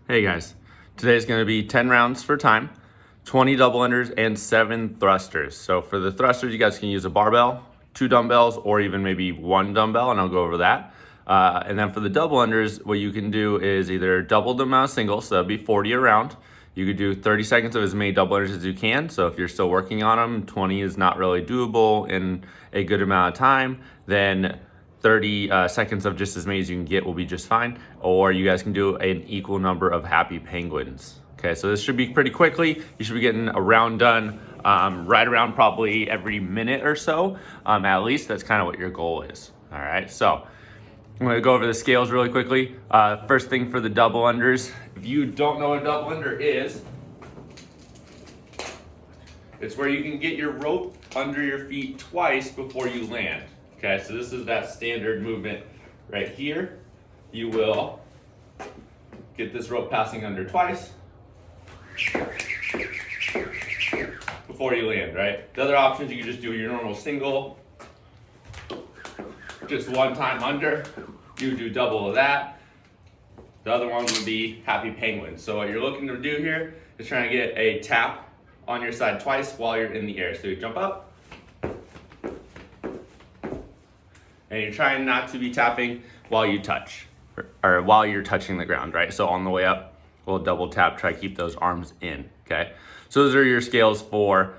Hey guys, today's going to be 10 rounds for time, 20 double unders, and 7 thrusters. So for the thrusters, you guys can use a barbell, 2 dumbbells, or even maybe 1 dumbbell, and I'll go over that. And then for the double unders, what you can do is either double the amount of singles, so that'd be 40 a round. You could do 30 seconds of as many double unders as you can. So if you're still working on them, 20 is not really doable in a good amount of time, then 30 seconds of just as many as you can get will be just fine. Or you guys can do an equal number of happy penguins. Okay, so this should be pretty quickly. You should be getting a round done right around probably every minute or so. At least that's kind of what your goal is. All right, so I'm gonna go over the scales really quickly. First thing for the double unders. If you don't know what a double under is, it's where you can get your rope under your feet twice before you land. Okay, so this is that standard movement right here. You will get this rope passing under twice before you land, right? The other options, you can just do your normal single, just one time under. You do double of that. The other one would be happy penguin. So what you're looking to do here is trying to get a tap on your side twice while you're in the air. So you jump up, and you're trying not to be tapping while you touch, or while you're touching the ground, right? So on the way up, we'll double tap, try to keep those arms in, okay? So those are your scales for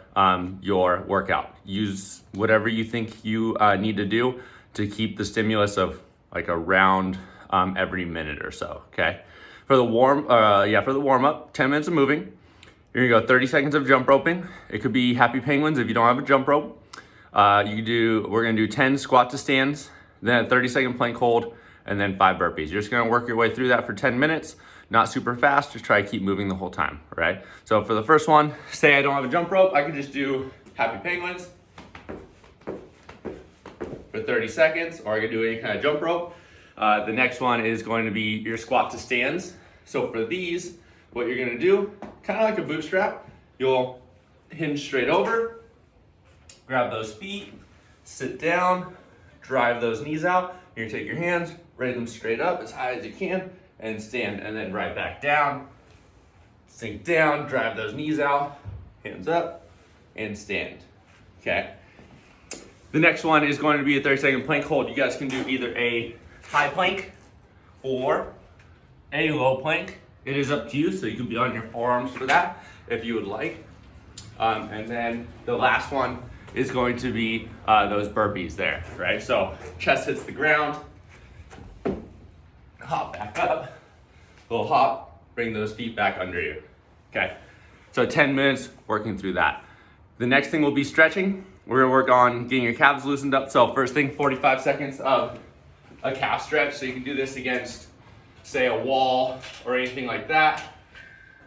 your workout. Use whatever you think you need to do to keep the stimulus of like a round every minute or so, okay? For the warm up, 10 minutes of moving. You're gonna go 30 seconds of jump roping. It could be happy penguins if you don't have a jump rope. We're gonna do 10 squat to stands, then a 30-second plank hold, and then 5 burpees. You're just gonna work your way through that for 10 minutes, not super fast, just try to keep moving the whole time, right? So for the first one, say I don't have a jump rope, I could just do happy penguins for 30 seconds, or I could do any kind of jump rope. The next one is going to be your squat to stands. So for these, what you're gonna do, kind of like a bootstrap, you'll hinge straight over, grab those feet, sit down, drive those knees out. You're gonna take your hands, raise them straight up as high as you can, and stand, and then right back down. Sink down, drive those knees out, hands up, and stand, okay? The next one is going to be a 30-second plank hold. You guys can do either a high plank or a low plank. It is up to you, so you can be on your forearms for that if you would like. And then the last one is going to be those burpees there, right? So chest hits the ground, hop back up, little hop, bring those feet back under you, okay? So 10 minutes working through that. The next thing will be stretching. We're gonna work on getting your calves loosened up. So first thing, 45 seconds of a calf stretch. So you can do this against, say, a wall or anything like that.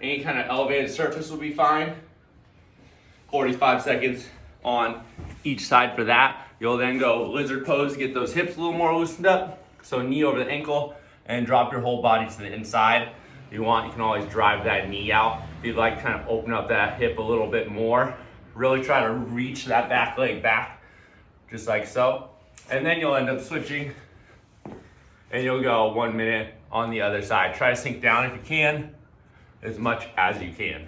Any kind of elevated surface will be fine. 45 seconds on each side for that. You'll then go lizard pose to get those hips a little more loosened up. So knee over the ankle and drop your whole body to the inside. If you want, you can always drive that knee out. If you'd like, kind of open up that hip a little bit more. Really try to reach that back leg back, just like so. And then you'll end up switching and you'll go 1 minute on the other side. Try to sink down if you can, as much as you can,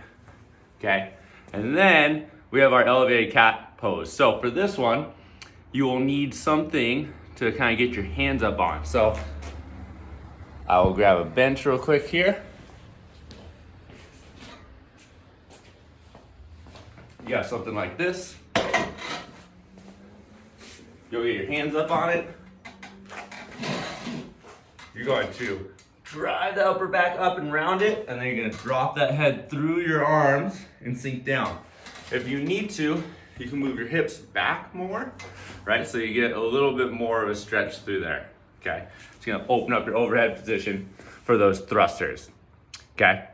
okay? And then we have our elevated cat pose. So for this one, you will need something to kind of get your hands up on. So I will grab a bench real quick here. You got something like this. You'll get your hands up on it. You're going to drive the upper back up and round it, and then you're gonna drop that head through your arms and sink down. If you need to, you can move your hips back more, right? So you get a little bit more of a stretch through there, okay? It's gonna open up your overhead position for those thrusters, okay?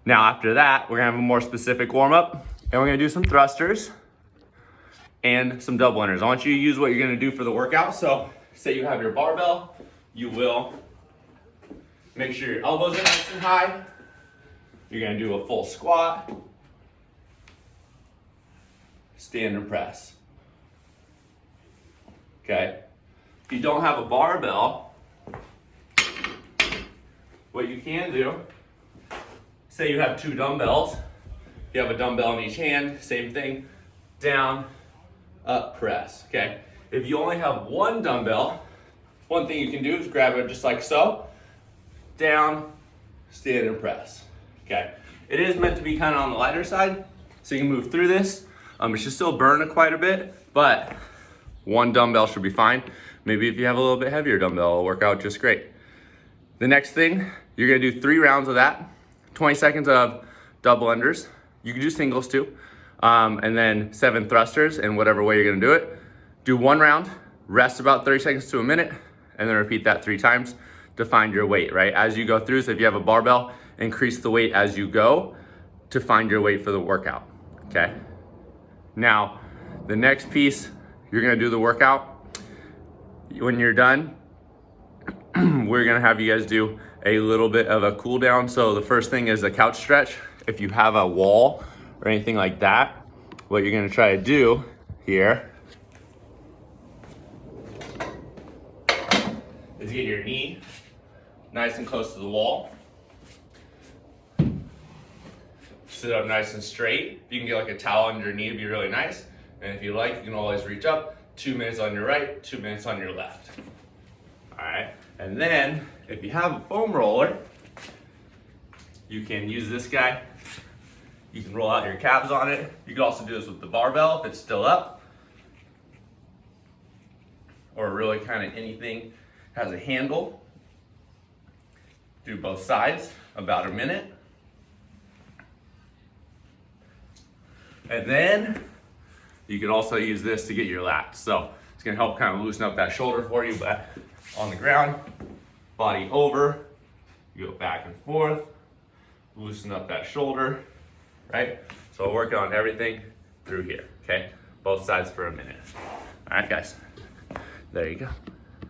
Now after that, we're gonna have a more specific warm up, and we're gonna do some thrusters and some double unders. I want you to use what you're gonna do for the workout. So say you have your barbell, you will make sure your elbows are nice and high. You're gonna do a full squat, stand and press, okay? If you don't have a barbell, what you can do say you have 2 dumbbells, you have a dumbbell in each hand, same thing, down, up, press, okay? If you only have 1 dumbbell, one thing you can do is grab it just like so, down, stand and press, okay? It is meant to be kind of on the lighter side, so you can move through this. It should still burn quite a bit, but 1 dumbbell should be fine. Maybe if you have a little bit heavier dumbbell, it'll work out just great. The next thing, you're gonna do 3 rounds of that, 20 seconds of double unders. You can do singles too, and then 7 thrusters in whatever way you're gonna do it. Do 1 round, rest about 30 seconds to a minute, and then repeat that 3 times to find your weight, right? As you go through, so if you have a barbell, increase the weight as you go to find your weight for the workout, okay? Now, the next piece, you're gonna do the workout. When you're done, we're gonna have you guys do a little bit of a cool down. So the first thing is a couch stretch. If you have a wall or anything like that, what you're gonna try to do here is get your knee nice and close to the wall. Sit up nice and straight. You can get like a towel under your knee to be really nice. And if you like, you can always reach up. 2 minutes on your right, 2 minutes on your left. All right, and then if you have a foam roller, you can use this guy. You can roll out your calves on it. You can also do this with the barbell if it's still up. Or really kind of anything has a handle. Do both sides, about a minute. And then you can also use this to get your lats. So it's gonna help kind of loosen up that shoulder for you, but on the ground, body over, you go back and forth, loosen up that shoulder, right? So we're working on everything through here, okay? Both sides for a minute. All right, guys, there you go.